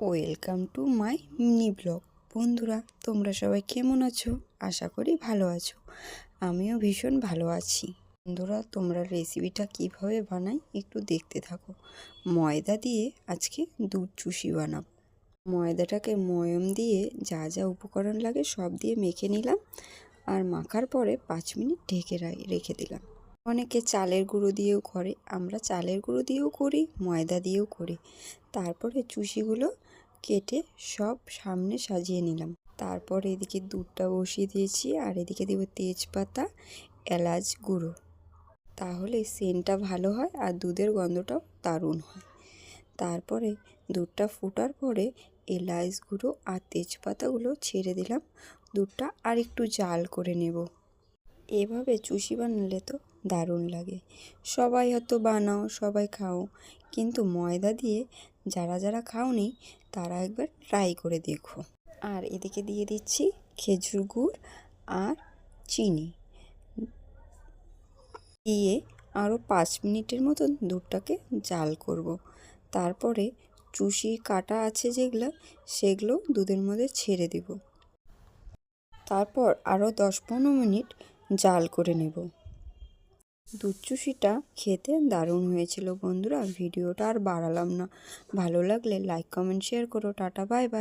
Welcome to my mini blog. বন্ধুরা, তোমরা সবাই কেমন আছো? আশা করি ভালো আছো। আমিও ভীষণ ভালো আছি। বন্ধুরা, তোমরা রেসিপিটা কিভাবে বানাই একটু দেখতে থাকো। ময়দা দিয়ে আজকে দুধ চুষি বানাবো। ময়দাটাকে ময়ম দিয়ে যা যা উপকরণ লাগে সব দিয়ে মেখে নিলাম, আর মাখার পরে 5 মিনিট ঢেকে রেখে দিলাম। অনেকে চালের গুঁড়ো দিয়েও করে, আমরা চালের গুঁড়ো দিয়েও করি, ময়দা দিয়েও করি। তারপরে চুষিগুলো কেটে সব সামনে সাজিয়ে নিলাম। তারপর এদিকে দুধটা বসিয়ে দিয়েছি, আর এদিকে দেবো তেজপাতা, এলাচ গুঁড়ো। তাহলে সেন্টটা ভালো হয় আর দুধের গন্ধটাও দারুণ হয়। তারপরে দুধটা ফোটার পরে এলাচ গুঁড়ো আর তেজপাতাগুলো ছেড়ে দিলাম। দুধটা আর একটু জাল করে নেব। এভাবে চুষি বানালে তো দারুণ লাগে। সবাই হয়তো বানাও, সবাই খাও, কিন্তু ময়দা দিয়ে যারা যারা খাওনি তারা একবার ট্রাই করে দেখো। আর এদিকে দিয়ে দিচ্ছি খেজুর গুড় আর চিনি দিয়ে আরও 5 মিনিটের মতন দুধটাকে জাল করব। তারপরে চুষি কাটা আছে যেগুলো, সেগুলো দুধের মধ্যে ছেড়ে দেব। তারপর আরও 10-15 মিনিট জাল করে নেব। দুধ চুষিটা খেতে দারুণ হয়েছিল। বন্ধুরা, ভিডিওটা আর বাড়ালাম না। ভালো লাগলে লাইক, কমেন্ট, শেয়ার করো। Tata, bye bye.